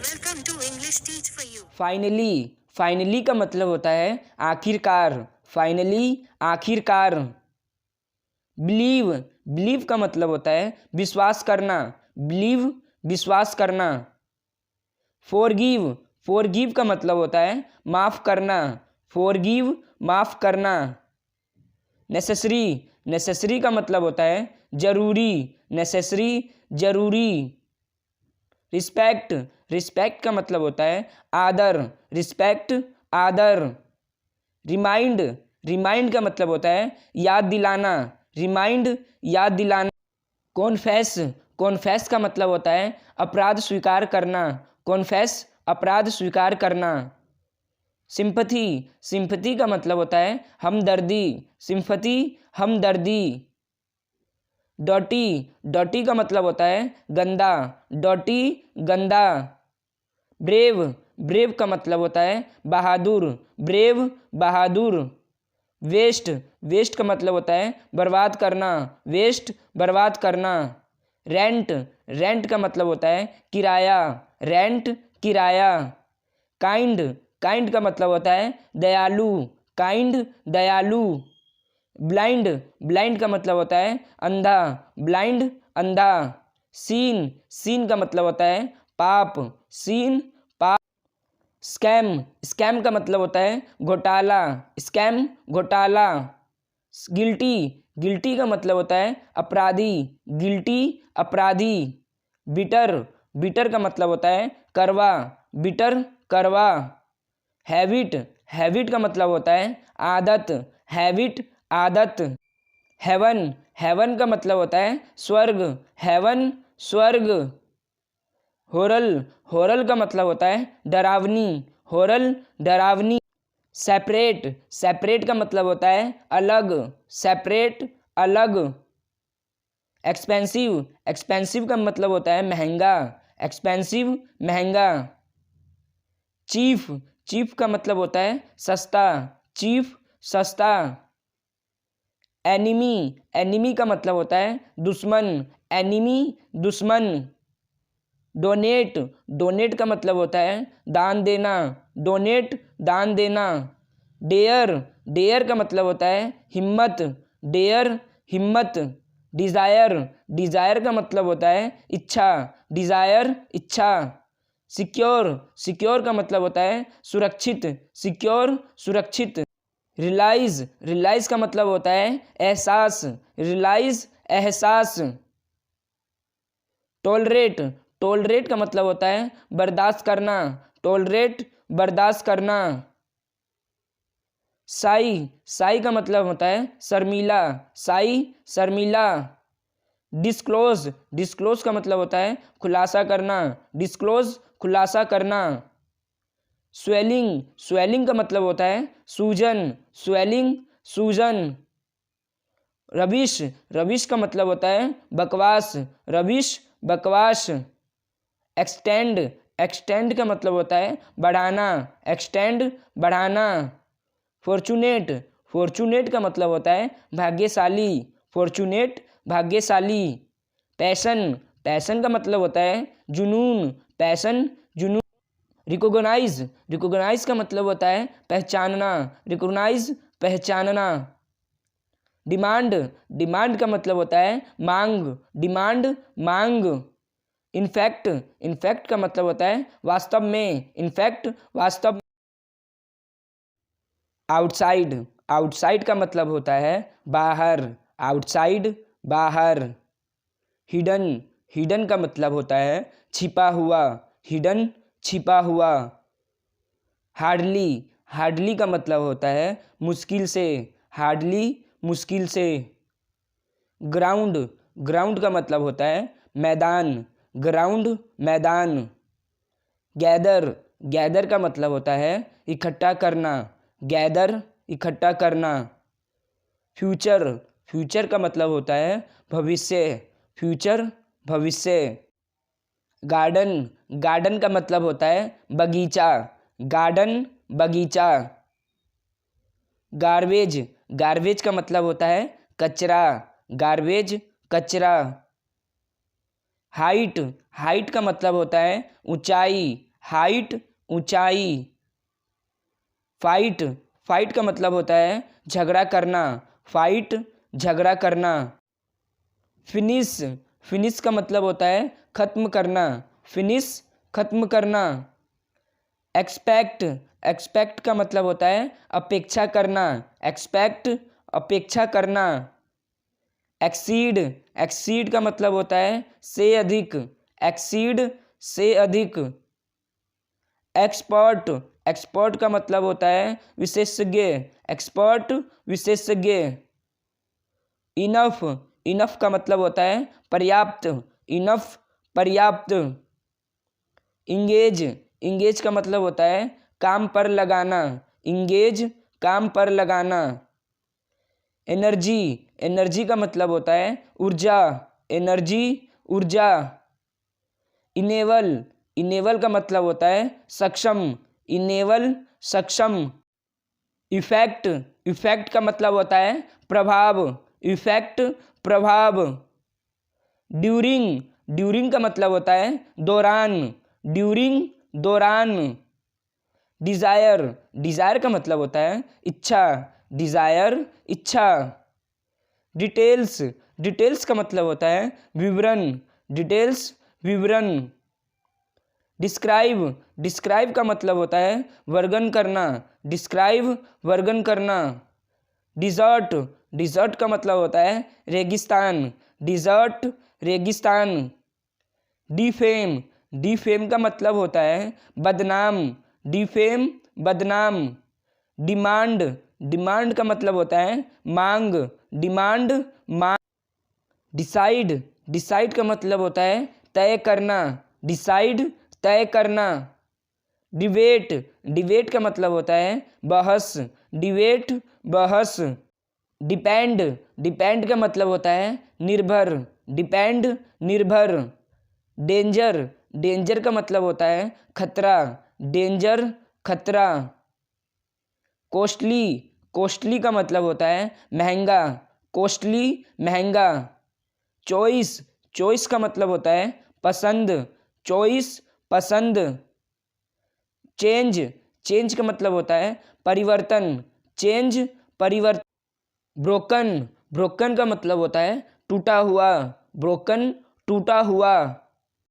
Welcome to English Teach for You. Finally, finally का मतलब होता है आखिरकार। फाइनली, आखिरकार। बिलीव, बिलीव का मतलब होता है विश्वास करना। बिलीव, विश्वास करना। फॉरगिव, फॉरगिव का मतलब होता है माफ करना। फॉरगिव, माफ करना। नेसेसरी, नेसेसरी का मतलब होता है जरूरी। नेसेसरी, जरूरी। रिस्पेक्ट, रिस्पेक्ट का मतलब होता है आदर। रिस्पेक्ट, आदर। रिमाइंड, रिमाइंड का मतलब होता है याद दिलाना। रिमाइंड, याद दिलाना। कॉन्फेस, कॉन्फेस का मतलब होता है अपराध स्वीकार करना। कॉन्फेस, अपराध स्वीकार करना। सिंपथी, सिंपथी का मतलब होता है हमदर्दी। सिंपथी, हमदर्दी। डॉटी, डॉटी का मतलब होता है गंदा। डॉटी, गंदा। ब्रेव, ब्रेव का मतलब होता है बहादुर। ब्रेव, बहादुर। वेस्ट, वेस्ट का मतलब होता है बर्बाद करना। वेस्ट, बर्बाद करना। रेंट, रेंट का मतलब होता है किराया। रेंट, किराया। काइंड, काइंड का मतलब होता है दयालु। काइंड, दयालु। ब्लाइंड, ब्लाइंड का मतलब होता है अंधा। ब्लाइंड, अंधा। सीन, सीन का मतलब होता है पाप। सीन, पाप। स्कैम, स्कैम का मतलब होता है घोटाला। स्कैम, घोटाला। गिल्टी, गिल्टी का मतलब होता है अपराधी। गिल्टी, अपराधी। बिटर, बिटर का मतलब होता है करवा। बिटर, करवा। हैबिट, हैबिट का मतलब होता है आदत। हैबिट, आदत। हेवन, हेवन का मतलब होता है स्वर्ग। हेवन, स्वर्ग। होरल, होरल का मतलब होता है डरावनी। होरल, डरावनी। सेपरेट, सेपरेट का मतलब होता है अलग। सेपरेट, अलग। एक्सपेंसिव, एक्सपेंसिव का मतलब होता है महंगा। एक्सपेंसिव, महंगा। चीफ, चीफ का मतलब होता है सस्ता। चीफ, सस्ता। एनिमी, एनिमी का मतलब होता है दुश्मन। एनिमी, दुश्मन। डोनेट, डोनेट का मतलब होता है दान देना। डोनेट, दान देना। डेयर, डेयर का मतलब होता है हिम्मत। डेयर, हिम्मत। डिज़ायर, डिज़ायर का मतलब होता है इच्छा। डिज़ायर, इच्छा। सिक्योर, सिक्योर का मतलब होता है सुरक्षित। सिक्योर, सुरक्षित। रिलाइज, रिलाइज का मतलब होता है एहसास। रिलाइज, एहसास। टॉलरेट, टॉलरेट का मतलब होता है बर्दाश्त करना। टॉलरेट, बर्दाश्त करना। साई, साई का मतलब होता है शर्मीला। साई, शर्मीला। डिस्क्लोज, डिस्क्लोज का मतलब होता है खुलासा करना। डिस्क्लोज, खुलासा करना। स्वेलिंग, स्वेलिंग का मतलब होता है सूजन। स्वेलिंग, सूजन। रबिश, रबिश का मतलब होता है बकवास। रबिश, बकवास। एक्सटेंड, एक्सटेंड का मतलब होता है बढ़ाना। एक्सटेंड, बढ़ाना। फॉर्चुनेट, फॉर्चुनेट का मतलब होता है भाग्यशाली। फॉर्चुनेट, भाग्यशाली। पैशन, पैशन का मतलब होता है जुनून। पैशन, जुनून। रिकॉग्नाइज, रिकॉग्नाइज का मतलब होता है पहचानना। रिकॉग्नाइज, पहचानना। डिमांड, डिमांड का मतलब होता है मांग। डिमांड, मांग। इनफैक्ट, इनफैक्ट का मतलब होता है वास्तव में। इनफैक्ट, वास्तव में। आउटसाइड, आउटसाइड का मतलब होता है बाहर। आउटसाइड, बाहर। हिडन, हिडन का मतलब होता है छिपा हुआ। हिडन, छिपा हुआ। हार्डली, हार्डली का मतलब होता है मुश्किल से। हार्डली, मुश्किल से। ग्राउंड, ग्राउंड का मतलब होता है मैदान। ग्राउंड, मैदान। गैदर, गैदर का मतलब होता है इकट्ठा करना। गैदर, इकट्ठा करना। फ्यूचर, फ्यूचर का मतलब होता है भविष्य। फ्यूचर, भविष्य। गार्डन, गार्डन का मतलब होता है बगीचा। गार्डन, बगीचा। गार्बेज, गार्बेज का मतलब होता है कचरा। गार्बेज, कचरा। हाइट, हाइट का मतलब होता है ऊंचाई। हाइट ऊंचाई। फाइट, फाइट का मतलब होता है झगड़ा करना, फाइट झगड़ा करना। फिनिश, फिनिश का मतलब होता है खत्म करना, फिनिश खत्म करना। एक्सपेक्ट, एक्सपेक्ट का मतलब होता है अपेक्षा करना, एक्सपेक्ट अपेक्षा करना। एक्सीड, एक्सीड का मतलब होता है से अधिक, एक्सीड से अधिक। एक्सपर्ट, एक्सपर्ट का मतलब होता है विशेषज्ञ, एक्सपर्ट विशेषज्ञ। इनफ, इनफ का मतलब होता है पर्याप्त, इनफ पर्याप्त। इंगेज, इंगेज का मतलब होता है काम पर लगाना, इंगेज काम पर लगाना। एनर्जी, एनर्जी का मतलब होता है ऊर्जा, एनर्जी ऊर्जा। इनेबल, इनेबल का मतलब होता है सक्षम, इनेबल सक्षम। इफेक्ट, इफेक्ट का मतलब होता है प्रभाव, इफेक्ट प्रभाव। ड्यूरिंग, ड्यूरिंग का मतलब होता है दौरान, ड्यूरिंग दौरान। डिजायर, डिजायर का मतलब होता है इच्छा, डिजायर इच्छा। डिटेल्स, डिटेल्स का मतलब होता है विवरण, डिटेल्स विवरण। डिस्क्राइब, डिस्क्राइब का मतलब होता है वर्णन करना, डिस्क्राइब वर्णन करना। डिजर्ट, डिजर्ट का मतलब होता है रेगिस्तान, डिजर्ट रेगिस्तान। डिफेम, डिफेम का मतलब होता है बदनाम, डिफेम बदनाम। डिमांड, डिमांड का मतलब होता है मांग, डिमांड मांग। डिसाइड, डिसाइड का मतलब होता है तय करना, डिसाइड तय करना। डिबेट, डिबेट का मतलब होता है बहस, डिबेट बहस। डिपेंड, डिपेंड का मतलब होता है निर्भर, डिपेंड निर्भर। डेंजर, डेंजर का मतलब होता है खतरा, डेंजर खतरा। कॉस्टली, कॉस्टली का मतलब होता है महंगा, कॉस्टली महंगा। चॉइस, चॉइस का मतलब होता है पसंद, चॉइस पसंद। चेंज, चेंज का मतलब होता है परिवर्तन, चेंज परिवर्तन। ब्रोकन, ब्रोकन का मतलब होता है टूटा हुआ, ब्रोकन टूटा हुआ।